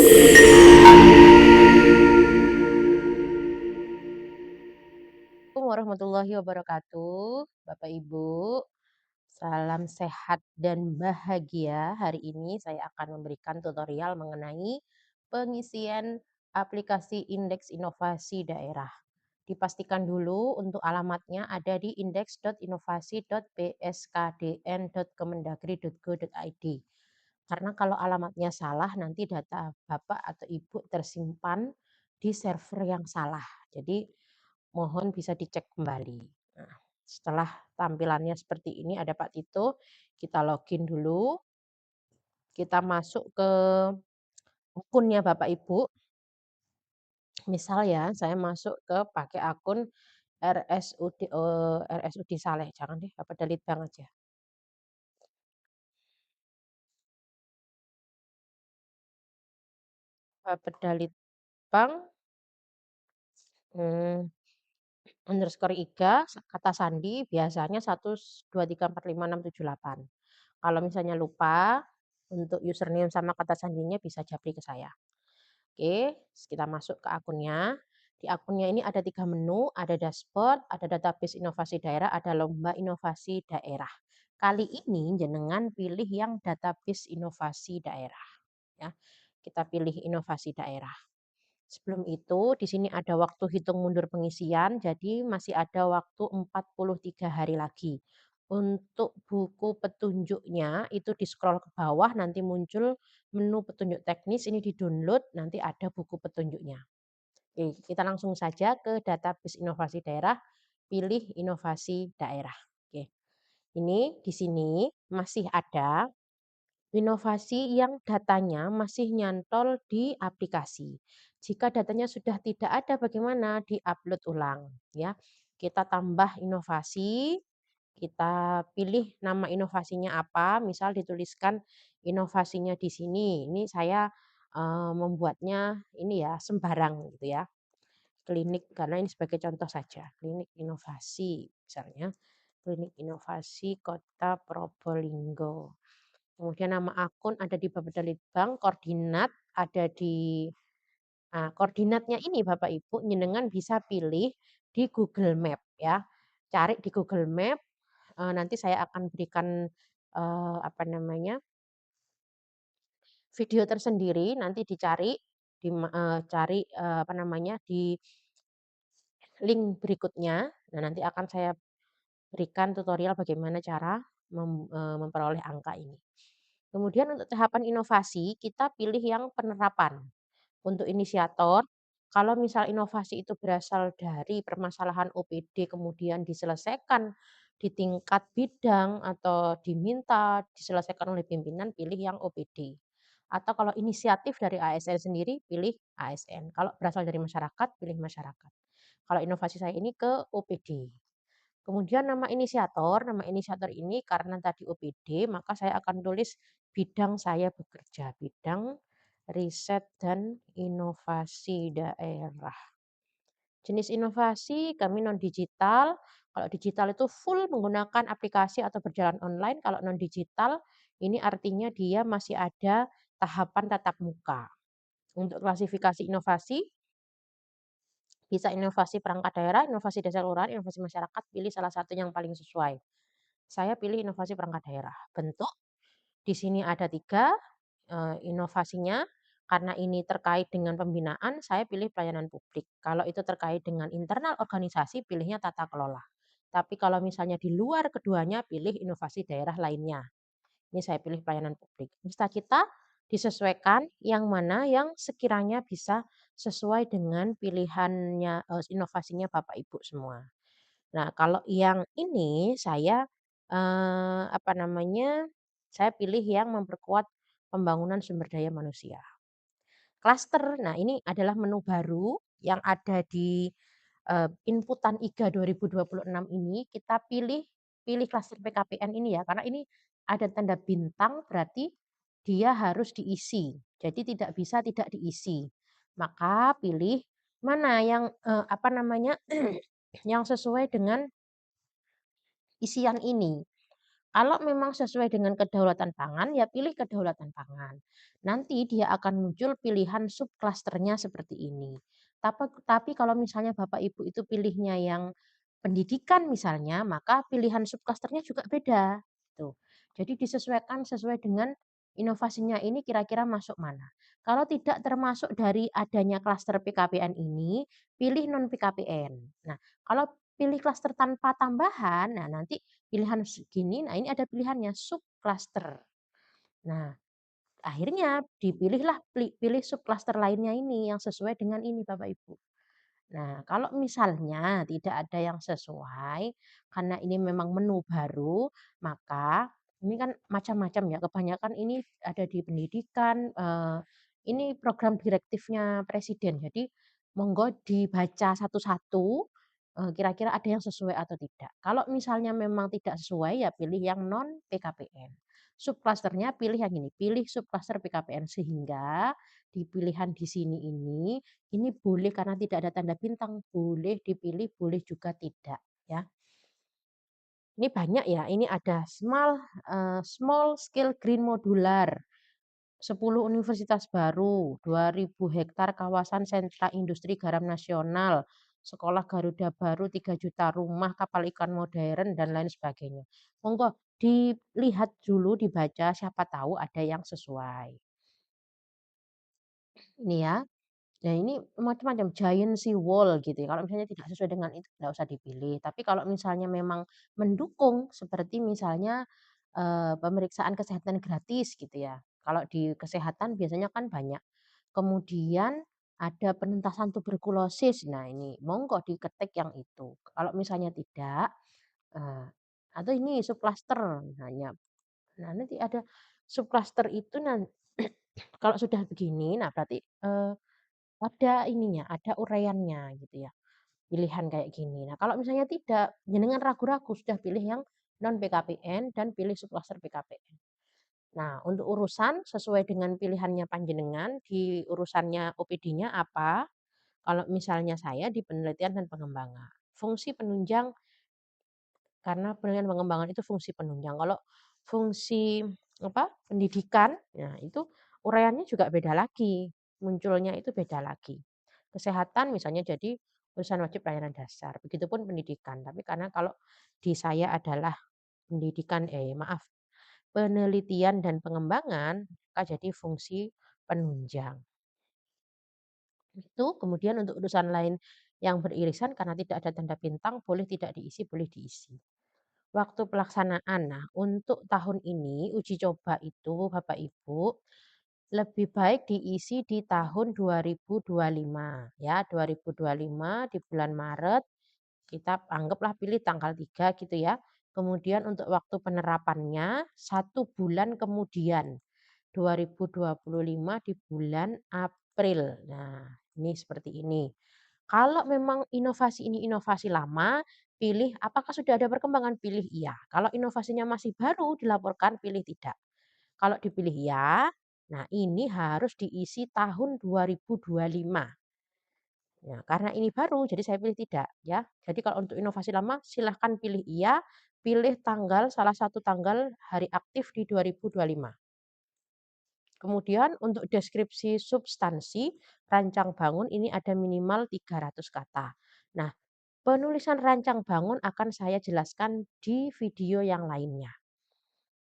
Assalamualaikum warahmatullahi wabarakatuh, Bapak Ibu. Salam sehat dan bahagia. Hari ini saya akan memberikan tutorial mengenai pengisian aplikasi indeks inovasi daerah. Dipastikan dulu untuk alamatnya ada di indeks.inovasi.pskdn.kemendagri.go.id. Karena kalau alamatnya salah nanti data Bapak atau Ibu tersimpan di server yang salah. Jadi mohon bisa dicek kembali. Nah, setelah tampilannya seperti ini ada Pak Tito, kita login dulu. Kita masuk ke akunnya Bapak Ibu. Misal ya, saya masuk ke pakai akun RSUD Saleh, jangan deh Bapeda Litbang aja. Bapeda Litbang _IGA kata sandi biasanya 123456678. Kalau misalnya lupa untuk username sama kata sandinya bisa japri ke saya. Oke, kita masuk ke akunnya. Di akunnya ini ada 3 menu, ada dashboard, ada database inovasi daerah, ada lomba inovasi daerah. Kali ini jenengan pilih yang database inovasi daerah. Ya, kita pilih inovasi daerah. Sebelum itu, di sini ada waktu hitung mundur pengisian, jadi masih ada waktu 43 hari lagi. Untuk buku petunjuknya itu di-scroll ke bawah nanti muncul menu petunjuk teknis, ini di-download nanti ada buku petunjuknya. Oke, kita langsung saja ke database inovasi daerah, pilih inovasi daerah. Oke. Ini di sini masih ada inovasi yang datanya masih nyantol di aplikasi. Jika datanya sudah tidak ada bagaimana? Di-upload ulang ya. Kita tambah inovasi, kita pilih nama inovasinya apa, misal dituliskan inovasinya di sini. Ini saya membuatnya ini ya sembarang gitu ya. Klinik karena ini sebagai contoh saja. Klinik inovasi misalnya. Klinik inovasi Kota Probolinggo. Kemudian nama akun ada di Bapeda Litbang, koordinat ada di koordinatnya ini Bapak Ibu jenengan bisa pilih di Google Map ya. Cari di Google Map, nanti saya akan berikan, apa namanya, video tersendiri nanti dicari cari, apa namanya, di link berikutnya. Nah, nanti akan saya berikan tutorial bagaimana cara memperoleh angka ini. Kemudian untuk tahapan inovasi, kita pilih yang penerapan. Untuk inisiator, kalau misal inovasi itu berasal dari permasalahan OPD kemudian diselesaikan di tingkat bidang atau diminta diselesaikan oleh pimpinan, pilih yang OPD. Atau kalau inisiatif dari ASN sendiri, pilih ASN. Kalau berasal dari masyarakat, pilih masyarakat. Kalau inovasi saya ini ke OPD. Kemudian nama inisiator ini karena tadi OPD, maka saya akan tulis bidang saya bekerja, bidang riset dan inovasi daerah. Jenis inovasi kami non-digital, kalau digital itu full menggunakan aplikasi atau berjalan online, kalau non-digital ini artinya dia masih ada tahapan tatap muka. Untuk klasifikasi inovasi, bisa inovasi perangkat daerah, inovasi desa kelurahan, inovasi masyarakat, pilih salah satu yang paling sesuai. Saya pilih inovasi perangkat daerah. Bentuk, di sini ada 3 inovasinya, karena ini terkait dengan pembinaan, saya pilih pelayanan publik. Kalau itu terkait dengan internal organisasi, pilihnya tata kelola. Tapi kalau misalnya di luar keduanya, pilih inovasi daerah lainnya. Ini saya pilih pelayanan publik. Cita-cita disesuaikan yang mana yang sekiranya bisa sesuai dengan pilihannya, inovasinya Bapak Ibu semua. Nah, kalau yang ini saya, apa namanya, saya pilih yang memperkuat pembangunan sumber daya manusia. Klaster, nah ini adalah menu baru yang ada di, inputan IGA 2026 ini, kita pilih pilih klaster PKPN ini ya, karena ini ada tanda bintang berarti dia harus diisi, jadi tidak bisa tidak diisi. Maka pilih mana yang, apa namanya, yang sesuai dengan isian ini. Kalau memang sesuai dengan kedaulatan pangan, ya pilih kedaulatan pangan. Nanti dia akan muncul pilihan subklasternya seperti ini. Tapi kalau misalnya Bapak Ibu itu pilihnya yang pendidikan misalnya, maka pilihan subklasternya juga beda. Tuh. Jadi disesuaikan sesuai dengan inovasinya ini kira-kira masuk mana. Kalau tidak termasuk dari adanya klaster PKPN ini, pilih non PKPN. Nah, kalau pilih klaster tanpa tambahan, nah nanti pilihan segini, nah ini ada pilihannya subcluster. Nah, akhirnya dipilihlah pilih subcluster lainnya ini yang sesuai dengan ini Bapak Ibu. Nah, kalau misalnya tidak ada yang sesuai, karena ini memang menu baru, maka ini kan macam-macam ya, kebanyakan ini ada di pendidikan, ini program direktifnya presiden. Jadi monggo dibaca satu-satu, kira-kira ada yang sesuai atau tidak. Kalau misalnya memang tidak sesuai, ya pilih yang non PKPN. Subklasternya pilih yang ini, pilih subklaster PKPN sehingga di pilihan di sini ini boleh karena tidak ada tanda bintang, boleh dipilih, boleh juga tidak, ya. Ini banyak ya, ini ada small scale green modular, 10 universitas baru, 2.000 hektar kawasan sentra industri garam nasional, sekolah Garuda Baru, 3 juta rumah, kapal ikan modern, dan lain sebagainya. Monggo dilihat dulu, dibaca, siapa tahu ada yang sesuai. Ini ya. Ya ini macam-macam, giant sea wall gitu ya, kalau misalnya tidak sesuai dengan itu nggak usah dipilih. Tapi kalau misalnya memang mendukung seperti misalnya, pemeriksaan kesehatan gratis gitu ya. Kalau di kesehatan biasanya kan banyak. Kemudian ada penentasan tuberkulosis, nah ini monggo diketik yang itu. Kalau misalnya tidak, atau ini subcluster, nah nanti ada subcluster itu kalau sudah begini, nah berarti, ada ininya, ada uraiannya gitu ya, pilihan kayak gini. Nah kalau misalnya tidak, jenengan ragu-ragu sudah pilih yang non PKPN dan pilih subklaster PKPN. Nah untuk urusan sesuai dengan pilihannya panjenengan, di urusannya OPD-nya apa, kalau misalnya saya di penelitian dan pengembangan. Fungsi penunjang karena penelitian pengembangan itu fungsi penunjang. Kalau fungsi apa, pendidikan, ya itu uraiannya juga beda lagi, munculnya itu beda lagi. Kesehatan misalnya jadi urusan wajib pelayanan dasar, begitupun pendidikan. Tapi karena kalau di saya adalah penelitian dan pengembangan, maka jadi fungsi penunjang. Itu kemudian untuk urusan lain yang beririsan karena tidak ada tanda bintang, boleh tidak diisi, boleh diisi. Waktu pelaksanaan. Nah, untuk tahun ini uji coba itu Bapak Ibu lebih baik diisi di tahun 2025 ya, 2025 di bulan Maret kita anggaplah pilih tanggal 3 gitu ya. Kemudian untuk waktu penerapannya 1 bulan kemudian 2025 di bulan April. Nah, ini seperti ini. Kalau memang inovasi ini inovasi lama, pilih apakah sudah ada perkembangan, pilih iya. Kalau inovasinya masih baru dilaporkan, pilih tidak. Kalau dipilih ya, nah ini harus diisi tahun 2025. Ya, karena ini baru, jadi saya pilih tidak ya. Jadi kalau untuk inovasi lama silahkan pilih iya, pilih tanggal salah satu tanggal hari aktif di 2025. Kemudian untuk deskripsi substansi rancang bangun ini ada minimal 300 kata. Nah, penulisan rancang bangun akan saya jelaskan di video yang lainnya.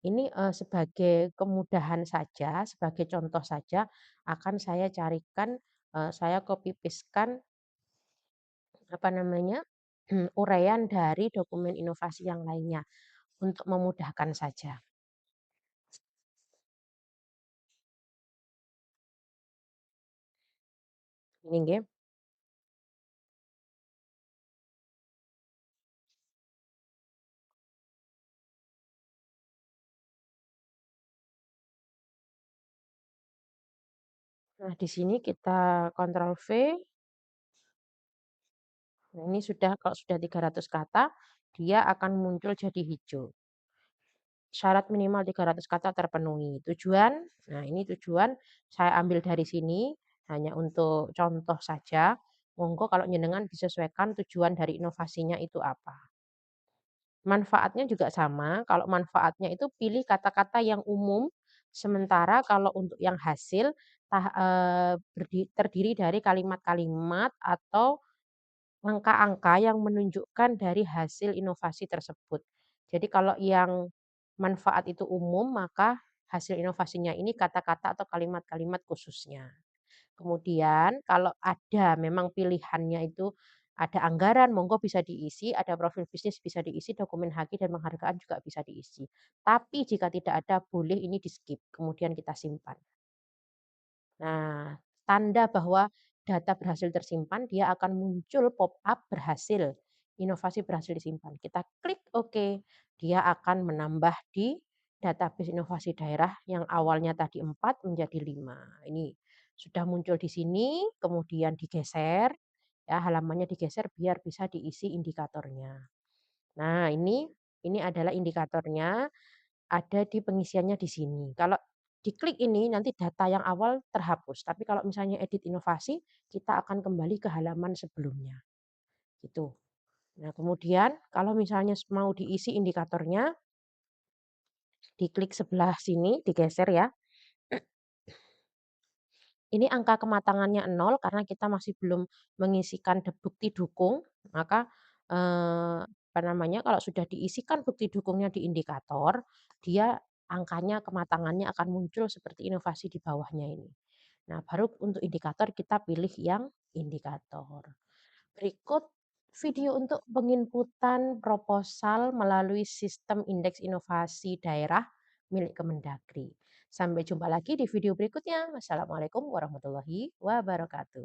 Ini, sebagai kemudahan saja, sebagai contoh saja akan saya carikan, saya copy paste-kan apa namanya, uraian dari dokumen inovasi yang lainnya untuk memudahkan saja. Ini nggih. Nah, di sini kita kontrol V. Nah, ini sudah kalau sudah 300 kata, dia akan muncul jadi hijau. Syarat minimal 300 kata terpenuhi. Tujuan, nah ini tujuan saya ambil dari sini, hanya untuk contoh saja. Monggo kalau jenengan disesuaikan tujuan dari inovasinya itu apa. Manfaatnya juga sama, kalau manfaatnya itu pilih kata-kata yang umum, sementara kalau untuk yang hasil terdiri dari kalimat-kalimat atau angka-angka yang menunjukkan dari hasil inovasi tersebut. Jadi kalau yang manfaat itu umum, maka hasil inovasinya ini kata-kata atau kalimat-kalimat khususnya. Kemudian kalau ada memang pilihannya itu ada anggaran, monggo bisa diisi, ada profil bisnis bisa diisi, dokumen haki dan penghargaan juga bisa diisi. Tapi jika tidak ada, boleh ini di-skip, kemudian kita simpan. Nah, tanda bahwa data berhasil tersimpan, dia akan muncul pop-up berhasil, inovasi berhasil disimpan. Kita klik oke, dia akan menambah di database inovasi daerah yang awalnya tadi 4 menjadi 5. Ini sudah muncul di sini, kemudian digeser, ya halamannya digeser biar bisa diisi indikatornya. Nah, ini adalah indikatornya ada di pengisiannya di sini. Kalau diklik ini nanti data yang awal terhapus, tapi kalau misalnya edit inovasi, kita akan kembali ke halaman sebelumnya, gitu. Nah, kemudian kalau misalnya mau diisi indikatornya, diklik sebelah sini, digeser ya. Ini angka kematangannya 0 karena kita masih belum mengisikan bukti dukung, maka, apa namanya, kalau sudah diisikan bukti dukungnya di indikator, dia angkanya kematangannya akan muncul seperti inovasi di bawahnya ini. Nah, baru untuk indikator kita pilih yang indikator. Berikut video untuk penginputan proposal melalui sistem indeks inovasi daerah milik Kemendagri. Sampai jumpa lagi di video berikutnya. Wassalamualaikum warahmatullahi wabarakatuh.